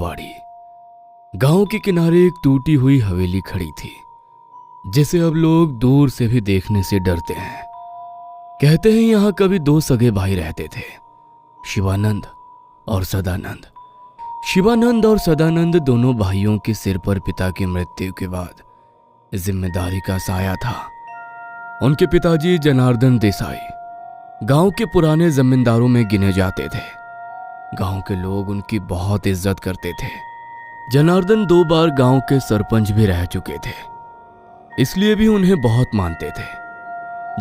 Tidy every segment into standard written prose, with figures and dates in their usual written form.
बाड़ी। गांव के किनारे एक टूटी हुई हवेली खड़ी थी, जिसे अब लोग दूर से भी देखने से डरते हैं। कहते हैं यहां कभी दो सगे भाई रहते थे, शिवानंद और सदानंद। शिवानंद और सदानंद दोनों भाइयों के सिर पर पिता की मृत्यु के बाद जिम्मेदारी का साया था। उनके पिताजी जनार्दन देसाई गांव के पुराने जमींदारों में गिने जाते थे। गांव के लोग उनकी बहुत इज्जत करते थे। जनार्दन 2 बार गांव के सरपंच भी रह चुके थे, इसलिए भी उन्हें बहुत मानते थे।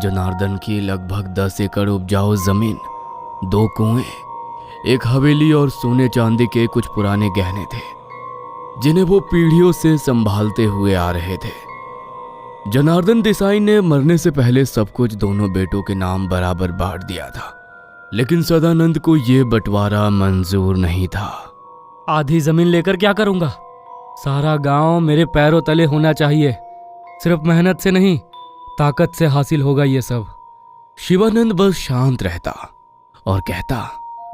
जनार्दन की लगभग 10 एकड़ उपजाऊ जमीन, 2 कुएं, एक हवेली और सोने चांदी के कुछ पुराने गहने थे, जिन्हें वो पीढ़ियों से संभालते हुए आ रहे थे। जनार्दन देसाई ने मरने से पहले सब कुछ दोनों बेटों के नाम बराबर बांट दिया था, लेकिन सदानंद को यह बंटवारा मंजूर नहीं था। आधी जमीन लेकर क्या करूंगा? सारा गांव मेरे पैरों तले होना चाहिए। सिर्फ मेहनत से नहीं, ताकत से हासिल होगा ये सब। शिवानंद बस शांत रहता और कहता,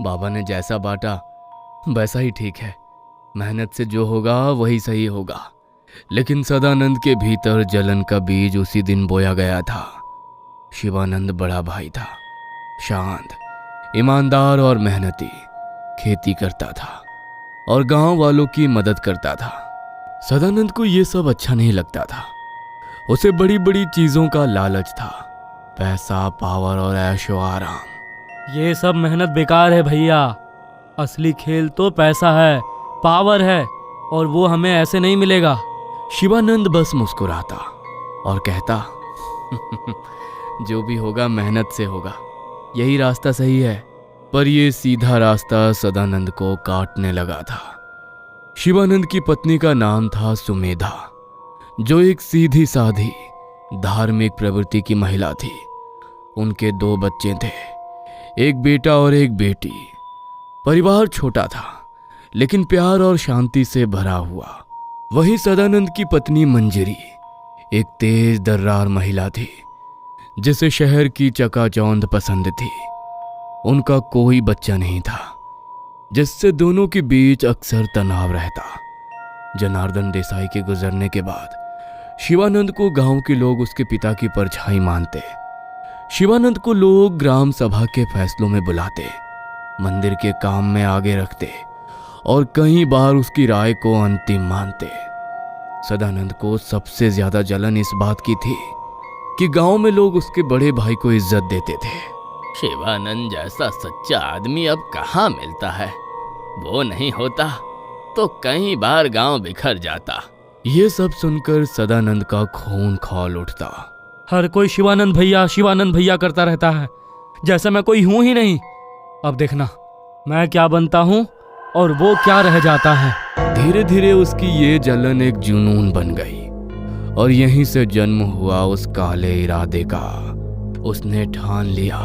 बाबा ने जैसा बांटा वैसा ही ठीक है, मेहनत से जो होगा वही सही होगा। लेकिन सदानंद के भीतर जलन का बीज उसी दिन बोया गया था। शिवानंद बड़ा भाई था, शांत, ईमानदार और मेहनती। खेती करता था और गांव वालों की मदद करता था। सदानंद को यह सब अच्छा नहीं लगता था। उसे बड़ी बड़ी चीजों का लालच था, पैसा, पावर और ऐशो आराम। ये सब मेहनत बेकार है भैया। असली खेल तो पैसा है, पावर है, और वो हमें ऐसे नहीं मिलेगा। शिवानंद बस मुस्कुराता और कहता, जो भी होगा मेहनत से होगा, यही रास्ता सही है। पर यह सीधा रास्ता सदानंद को काटने लगा था। शिवानंद की पत्नी का नाम था सुमेधा, जो एक सीधी साधी धार्मिक प्रवृत्ति की महिला थी। उनके 2 बच्चे थे, एक बेटा और एक बेटी। परिवार छोटा था, लेकिन प्यार और शांति से भरा हुआ। वही सदानंद की पत्नी मंजरी एक तेज दर्रार महिला थी, जिसे शहर की चकाचौंध पसंद थी। उनका कोई बच्चा नहीं था, जिससे दोनों के बीच अक्सर तनाव रहता। जनार्दन देसाई के गुजरने के बाद शिवानंद को गांव के लोग उसके पिता की परछाई मानते। शिवानंद को लोग ग्राम सभा के फैसलों में बुलाते, मंदिर के काम में आगे रखते और कई बार उसकी राय को अंतिम मानते। सदानंद को सबसे ज्यादा जलन इस बात की थी कि गांव में लोग उसके बड़े भाई को इज्जत देते थे। शिवानंद जैसा सच्चा आदमी अब कहाँ मिलता है? वो नहीं होता तो कई बार गांव बिखर जाता। ये सब सुनकर सदानंद का खून खौल उठता। हर कोई शिवानंद भैया करता रहता है, जैसा मैं कोई हूं ही नहीं। अब देखना मैं क्या बनता हूं और वो क्या रह जाता है। धीरे धीरे उसकी ये जलन एक जुनून बन गई और यहीं से जन्म हुआ उस काले इरादे का। उसने ठान लिया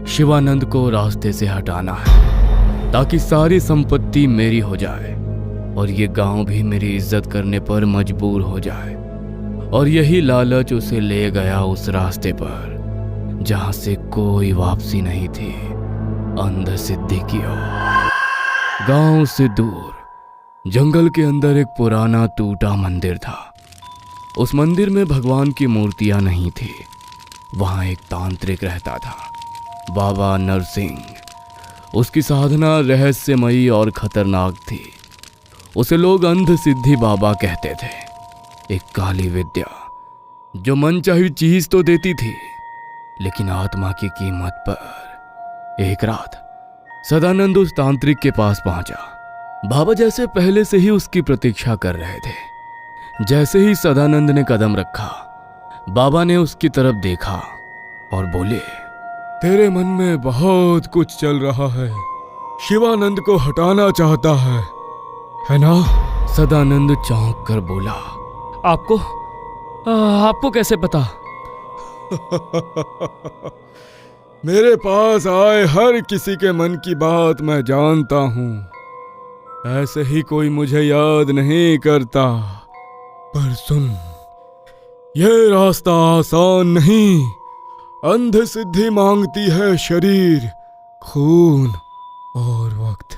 शिवानंद को रास्ते से हटाना है, ताकि सारी संपत्ति मेरी हो जाए और ये गांव भी मेरी इज्जत करने पर मजबूर हो जाए। और यही लालच उसे ले गया उस रास्ते पर जहां से कोई वापसी नहीं थी, अंध सिद्धि की ओर। गांव से दूर जंगल के अंदर एक पुराना टूटा मंदिर था। उस मंदिर में भगवान की मूर्तियां नहीं थी। वहां एक तांत्रिक रहता था, बाबा नरसिंह। उसकी साधना रहस्यमयी और खतरनाक थी। उसे लोग अंध सिद्धि बाबा कहते थे। एक काली विद्या जो मनचाही चीज तो देती थी, लेकिन आत्मा की कीमत पर। एक रात सदानंद उस तांत्रिक के पास पहुंचा। बाबा जैसे पहले से ही उसकी प्रतीक्षा कर रहे थे। जैसे ही सदानंद ने कदम रखा, बाबा ने उसकी तरफ देखा और बोले, तेरे मन में बहुत कुछ चल रहा है, शिवानंद को हटाना चाहता है ना? सदानंद चौंक कर बोला, आपको कैसे पता? मेरे पास आए हर किसी के मन की बात मैं जानता हूं। ऐसे ही कोई मुझे याद नहीं करता। पर सुन, यह रास्ता आसान नहीं। अंध सिद्धि मांगती है शरीर, खून और वक्त।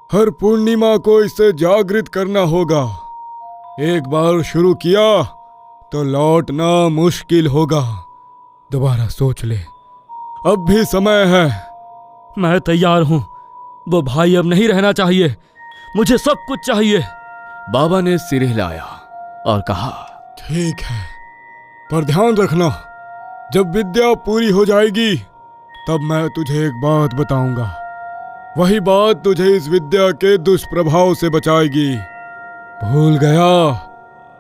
हर पूर्णिमा को इसे जागृत करना होगा। एक बार शुरू किया तो लौटना मुश्किल होगा। दोबारा सोच ले, अब भी समय है। मैं तैयार हूं। वो भाई अब नहीं रहना चाहिए, मुझे सब कुछ चाहिए। बाबा ने सिर हिलाया और कहा, ठीक है, पर ध्यान रखना, जब विद्या पूरी हो जाएगी तब मैं तुझे एक बात बताऊंगा। वही बात तुझे इस विद्या के दुष्प्रभाव से बचाएगी। भूल गया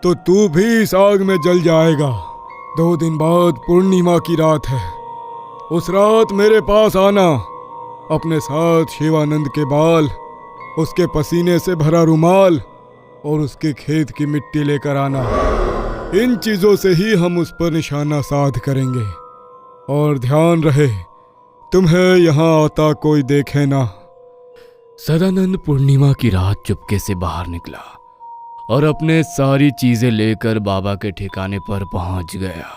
तो तू भी इस आग में जल जाएगा। 2 दिन बाद पूर्णिमा की रात है। उस रात मेरे पास आना। अपने साथ शिवानंद के बाल, उसके पसीने से भरा रुमाल और उसके खेत की मिट्टी लेकर आना। इन चीजों से ही हम उस पर निशाना साध करेंगे। और ध्यान रहे, तुम्हें यहाँ आता कोई देखे ना। सदानंद पूर्णिमा की रात चुपके से बाहर निकला और अपने सारी चीजें लेकर बाबा के ठिकाने पर पहुंच गया।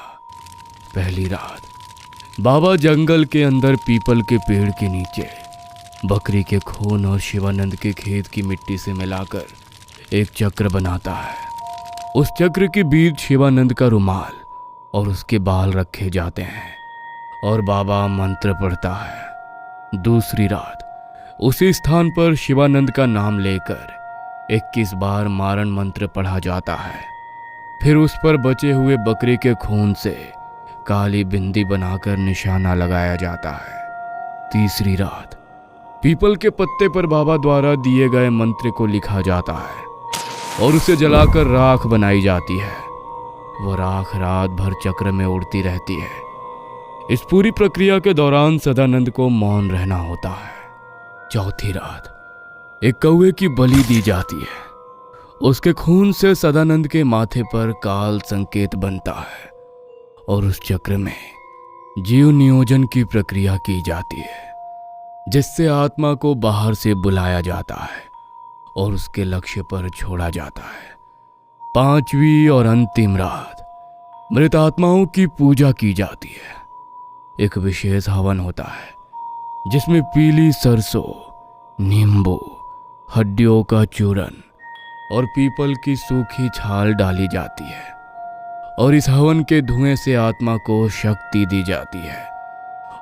पहली रात बाबा जंगल के अंदर पीपल के पेड़ के नीचे बकरी के खून और शिवानंद के खेत की मिट्टी से मिलाकर एक चक्र बनाता है। उस चक्र के बीच शिवानंद का रुमाल और उसके बाल रखे जाते हैं और बाबा मंत्र पढ़ता है। दूसरी रात उसी स्थान पर शिवानंद का नाम लेकर 21 बार मारण मंत्र पढ़ा जाता है। फिर उस पर बचे हुए बकरी के खून से काली बिंदी बनाकर निशाना लगाया जाता है। तीसरी रात पीपल के पत्ते पर बाबा द्वारा दिए गए मंत्र को लिखा जाता है और उसे जलाकर राख बनाई जाती है। वो राख रात भर चक्र में उड़ती रहती है। इस पूरी प्रक्रिया के दौरान सदानंद को मौन रहना होता है। चौथी रात एक कौवे की बलि दी जाती है। उसके खून से सदानंद के माथे पर काल संकेत बनता है और उस चक्र में जीव नियोजन की प्रक्रिया की जाती है, जिससे आत्मा को बाहर से बुलाया जाता है और उसके लक्ष्य पर छोड़ा जाता है। पांचवी और अंतिम रात मृत आत्माओं की पूजा की जाती है। एक विशेष हवन होता है जिसमें पीली सरसों, नींबू, हड्डियों का चूरन और पीपल की सूखी छाल डाली जाती है और इस हवन के धुएं से आत्मा को शक्ति दी जाती है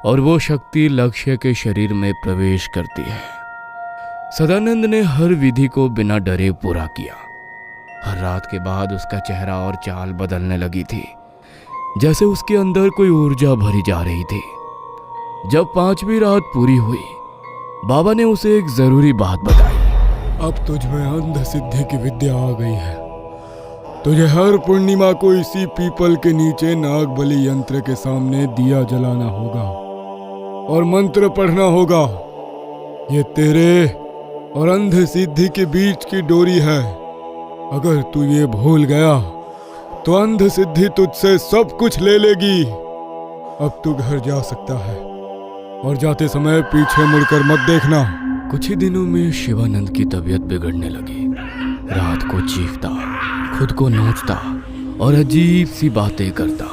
और वो शक्ति लक्ष्य के शरीर में प्रवेश करती है। सदानंद ने हर विधि को बिना डरे पूरा किया। हर रात के बाद उसका चेहरा और चाल बदलने लगी थी, जैसे उसके अंदर कोई ऊर्जा भरी जा रही थी। जब पांचवी रात पूरी हुई, बाबा ने उसे एक जरूरी बात बताई। अब तुझ में अंध सिद्धि की विद्या आ गई है। तुझे हर पूर्णिमा को इसी पीपल के नीचे नाग बलि यंत्र के सामने दिया जलाना होगा और मंत्र पढ़ना होगा। ये तेरे और अंध सिद्धि के बीच की डोरी है। अगर तू ये भूल गया तो अंध सिद्धि तुझसे सब कुछ ले लेगी। अब तू घर जा सकता है और जाते समय पीछे मुड़कर मत देखना। कुछ ही दिनों में शिवानंद की तबीयत बिगड़ने लगी। रात को चीखता, खुद को नोचता और अजीब सी बातें करता।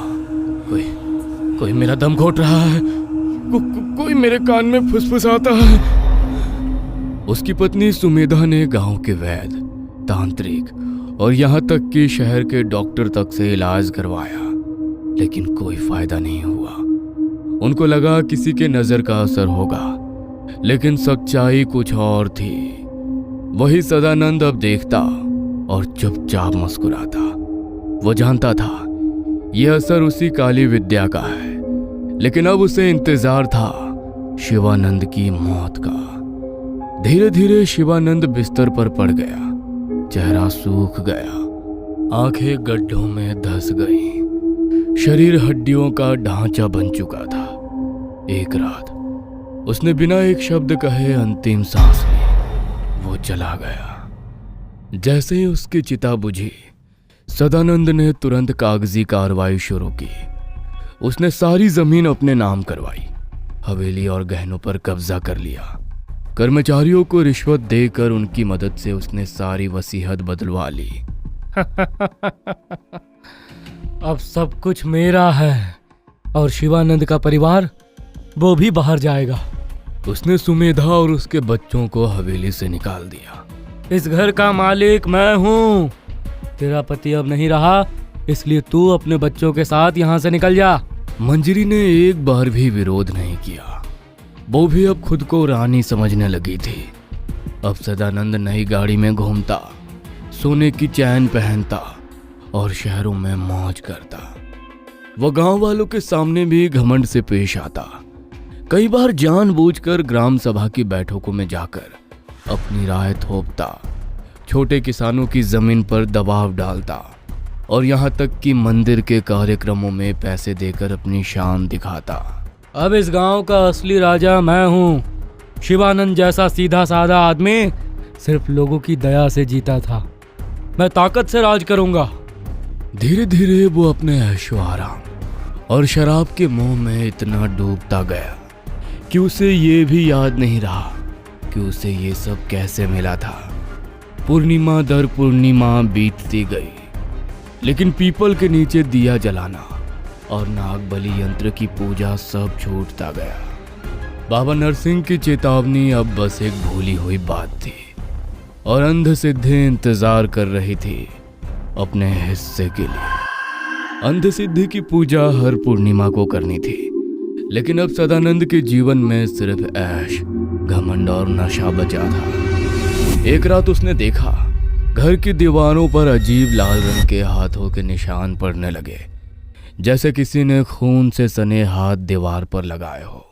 कोई मेरा दम घोट रहा है, कोई मेरे कान में फुसफुसाता है। उसकी पत्नी सुमेधा ने गांव के वैद्य, तांत्रिक और यहाँ तक कि शहर के डॉक्टर तक से इलाज करवाया, लेकिन कोई फायदा नहीं हुआ। उनको लगा किसी के नजर का असर होगा, लेकिन सच्चाई कुछ और थी। वही सदानंद अब देखता और चुपचाप मुस्कुराता। वो जानता था यह असर उसी काली विद्या का है, लेकिन अब उसे इंतजार था शिवानंद की मौत का। धीरे धीरे शिवानंद बिस्तर पर पड़ गया। चेहरा सूख गया, आंखें गड्ढों में धंस गईं, शरीर हड्डियों का ढांचा बन चुका था। एक रात उसने बिना एक शब्द कहे अंतिम सांस ली। वो चला गया। जैसे ही उसकी चिता बुझी, सदानंद ने तुरंत कागजी कार्रवाई शुरू की। उसने सारी जमीन अपने नाम करवाई, हवेली और गहनों पर कब्जा कर लिया। कर्मचारियों को रिश्वत देकर उनकी मदद से उसने सारी वसीयत बदलवा ली। अब सब कुछ मेरा है और शिवानंद का परिवार वो भी बाहर जाएगा। उसने सुमेधा और उसके बच्चों को हवेली से निकाल दिया। इस घर का मालिक मैं हूँ। तेरा पति अब नहीं रहा, इसलिए तू अपने बच्चों के साथ यहाँ से निकल जा। मंजरी ने एक बार भी विरोध नहीं किया। वो भी अब खुद को रानी समझने लगी थी। अब सदानंद नई गाड़ी में घूमता, सोने की चैन पहनता और शहरों में मौज करता। वह गांव वालों के सामने भी घमंड से पेश आता। कई बार जानबूझकर ग्राम सभा की बैठकों में जाकर अपनी राय थोपता, छोटे किसानों की जमीन पर दबाव डालता और यहाँ तक कि मंदिर के कार्यक्रमों में पैसे देकर अपनी शान दिखाता। अब इस गांव का असली राजा मैं हूँ। शिवानंद जैसा सीधा साधा आदमी सिर्फ लोगों की दया से जीता था। मैं ताकत से राज करूंगा। धीरे धीरे वो अपने ऐशो आराम और शराब के मोह में इतना डूबता गया कि उसे ये भी याद नहीं रहा कि उसे ये सब कैसे मिला था। पूर्णिमा दर पूर्णिमा बीतती गई, लेकिन पीपल के नीचे दिया जलाना और नागबली यंत्र की पूजा सब छूटता गया। बाबा नरसिंह की चेतावनी अब बस एक भूली हुई बात थी और अंध सिद्धि इंतजार कर रही थी अपने हिस्से के लिए। अंध सिद्धि की पूजा हर पूर्णिमा को करनी थी, लेकिन अब सदानंद के जीवन में सिर्फ ऐश, घमंड और नशा बचा था। एक रात उसने देखा घर की दीवारों पर अजीब लाल रंग के हाथों के निशान पड़ने लगे, जैसे किसी ने खून से सने हाथ दीवार पर लगाए हो।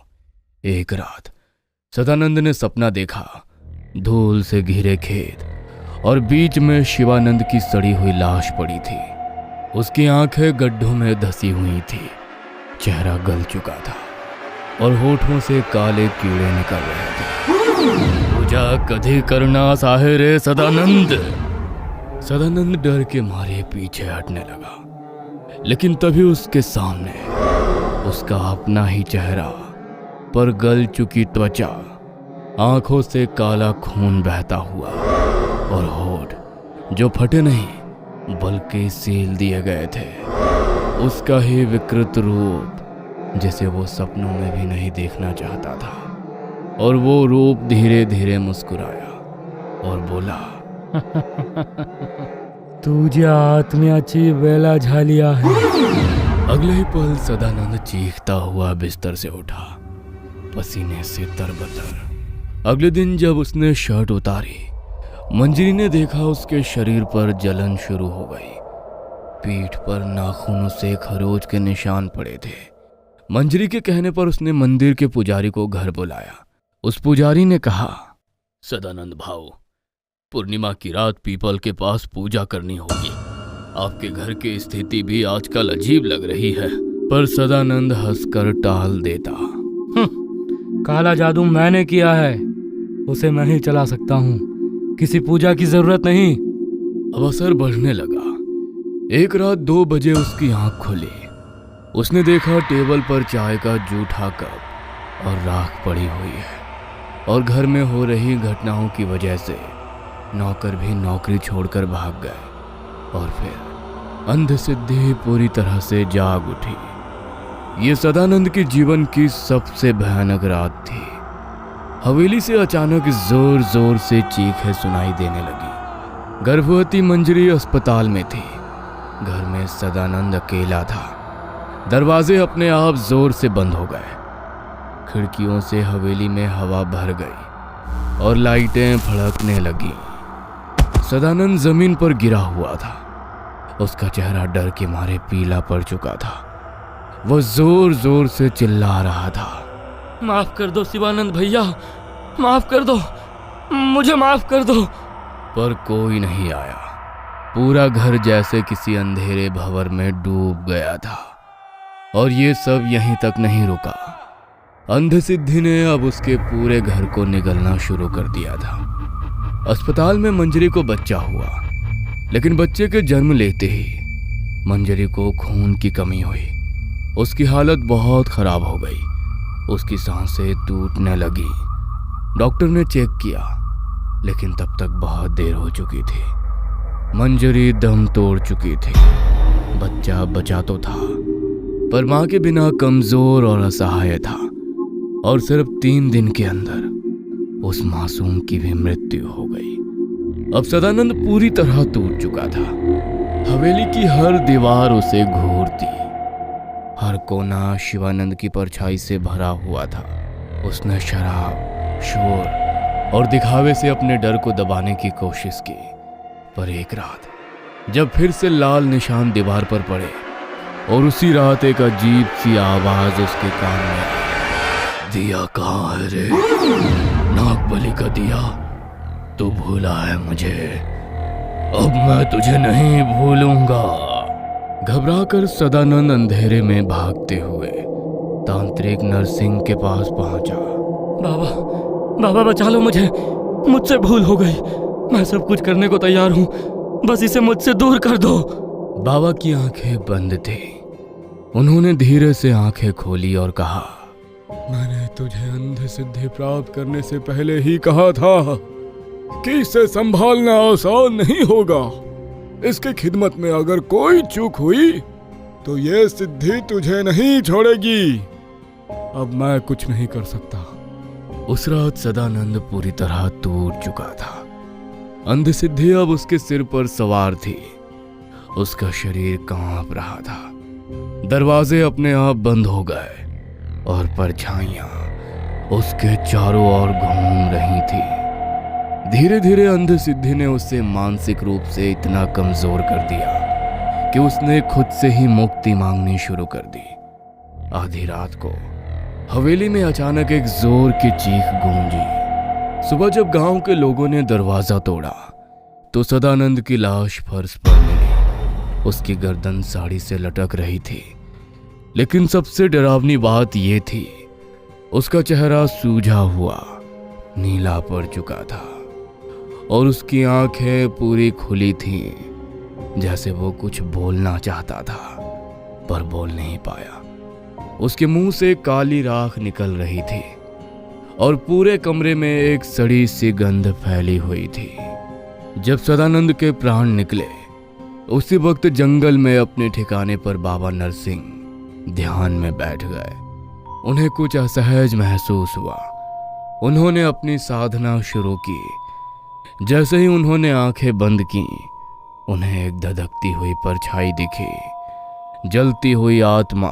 एक रात सदानंद ने सपना देखा, धूल से घिरे खेत और बीच में शिवानंद की सड़ी हुई लाश पड़ी थी। उसकी आंखें गड्ढों में धसी हुई थी, चेहरा गल चुका था और होठों से काले कीड़े निकल रहे थे। पूजा कभी करना साहे रे सदानंद। सदानंद डर के मारे पीछे हटने लगा, लेकिन तभी उसके सामने उसका अपना ही चेहरा, पर गल चुकी त्वचा, आंखों से काला खून बहता हुआ और होठ जो फटे नहीं बल्कि सील दिए गए थे। उसका ही विकृत रूप जिसे वो सपनों में भी नहीं देखना चाहता था। और वो रूप धीरे धीरे मुस्कुराया और बोला, तुझ्या आत्म्याची वेला झालिया है। अगले ही पल सदानंद चीखता हुआ बिस्तर से उठा, पसीने से तरबतर। अगले दिन जब उसने शर्ट उतारी, मंजरी ने देखा उसके शरीर पर जलन शुरू हो गई। पीठ पर नाखूनों से खरोच के निशान पड़े थे। मंजरी के कहने पर उसने मंदिर के पुजारी को घर बुलाया। उस पुजारी ने कहा, सदानंद भाऊ, पूर्णिमा की रात पीपल के पास पूजा करनी होगी। आपके घर की स्थिति भी आजकल अजीब लग रही है। पर सदानंद हंसकर टाल देता। काला जादू मैंने किया है, उसे मैं ही चला सकता हूँ, किसी पूजा की जरूरत नहीं। अब असर बढ़ने लगा। एक रात 2 बजे उसकी आंख खुली। उसने देखा टेबल पर चाय का जूठा कप और राख पड़ी हुई है, और घर में हो रही घटनाओं की वजह से नौकर भी नौकरी छोड़कर भाग गए। और फिर अंधसिद्धि पूरी तरह से जाग उठी। ये सदानंद के जीवन की सबसे भयानक रात थी। हवेली से अचानक जोर जोर से चीखें सुनाई देने लगी। गर्भवती मंजरी अस्पताल में थी। घर में सदानंद अकेला था। दरवाजे अपने आप जोर से बंद हो गए। खिड़कियों से हवेली में हवा भर गई और लाइटें फड़कने लगी। सदानंद जमीन पर गिरा हुआ था। उसका चेहरा डर के मारे पीला पड़ चुका था। वह जोर जोर से चिल्ला रहा था, माफ कर दो शिवानंद भैया, माफ कर दो, मुझे माफ कर दो। पर कोई नहीं आया। पूरा घर जैसे किसी अंधेरे भंवर में डूब गया था। और ये सब यहीं तक नहीं रुका। अंधसिद्धि ने अब उसके पूरे घर को निगलना शुरू कर दिया था। अस्पताल में मंजरी को बच्चा हुआ, लेकिन बच्चे के जन्म लेते ही मंजरी को खून की कमी हुई। उसकी हालत बहुत खराब हो गई। उसकी सांसें टूटने लगी। डॉक्टर ने चेक किया, लेकिन तब तक बहुत देर हो चुकी थी। मंजरी दम तोड़ चुकी थी। बच्चा बचा तो था, पर मां के बिना कमजोर और असहाय था। और सिर्फ 3 दिन के अंदर उस मासूम की भी मृत्यु हो गई। अब सदानंद पूरी तरह टूट चुका था। हवेली की हर दीवार उसे घूरती, हर कोना शिवानंद की परछाई से भरा हुआ था। उसने शराब, शोर और दिखावे से अपने डर को दबाने की कोशिश की, पर एक रात जब फिर से लाल निशान दीवार पर पड़े और उसी रात एक अजीब सी आवाज उसके कान में आई, दिया कहाँ है रे? नागबली का दिया, तू भूला है मुझे, अब मैं तुझे नहीं भूलूंगा। घबराकर सदानंद अंधेरे में भागते हुए तांत्रिक नरसिंह के पास पहुंचा। बाबा, बाबा बचा लो मुझे, मुझसे भूल हो गई। मैं सब कुछ करने को तैयार हूँ, बस इसे मुझसे दूर कर दो। बाबा की आंखें बंद थी। उन्होंने धीरे से आंखें खोली और कहा, मैंने तुझे अंध सिद्धि प्राप्त करने से पहले ही कहा था कि इसे संभालना आसान नहीं होगा। इसकी खिदमत में अगर कोई चूक हुई तो ये सिद्धि तुझे नहीं छोड़ेगी। अब मैं कुछ नहीं कर सकता। उस रात सदानंद पूरी तरह टूट चुका था। अंध सिद्धि अब उसके सिर पर सवार थी। उसका शरीर कांप रहा था। दरवाजे अपने आप बंद हो गए और परछाइयां उसके चारों ओर घूम रही थी। धीरे धीरे अंध सिद्धि ने उसे मानसिक रूप से इतना कमजोर कर दिया कि उसने खुद से ही मुक्ति मांगनी शुरू कर दी। आधी रात को हवेली में अचानक एक जोर की चीख गूंजी। सुबह जब गांव के लोगों ने दरवाजा तोड़ा तो सदानंद की लाश फर्श पर मिली। उसकी गर्दन साड़ी से लटक रही थी, लेकिन सबसे डरावनी बात यह थी, उसका चेहरा सूजा हुआ नीला पड़ चुका था और उसकी आंखें पूरी खुली थीं, जैसे वो कुछ बोलना चाहता था पर बोल नहीं पाया। उसके मुंह से काली राख निकल रही थी और पूरे कमरे में एक सड़ी सी गंध फैली हुई थी। जब सदानंद के प्राण निकले उसी वक्त जंगल में अपने ठिकाने पर बाबा नरसिंह ध्यान में बैठ गए। उन्हें कुछ असहज महसूस हुआ। उन्होंने अपनी साधना शुरू की। जैसे ही उन्होंने आंखें बंद की, उन्हें एक धधकती हुई परछाई दिखी। जलती हुई आत्मा,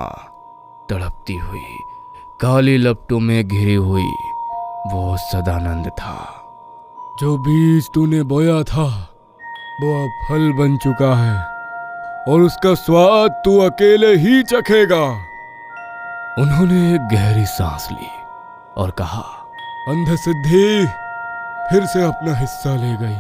तड़पती हुई, काली लपटों में घिरी हुई, वो सदानंद था। जो बीज तूने बोया था वो अब फल बन चुका है और उसका स्वाद तू अकेले ही चखेगा। उन्होंने एक गहरी सांस ली और कहा, अंध सिद्धि फिर से अपना हिस्सा ले गई।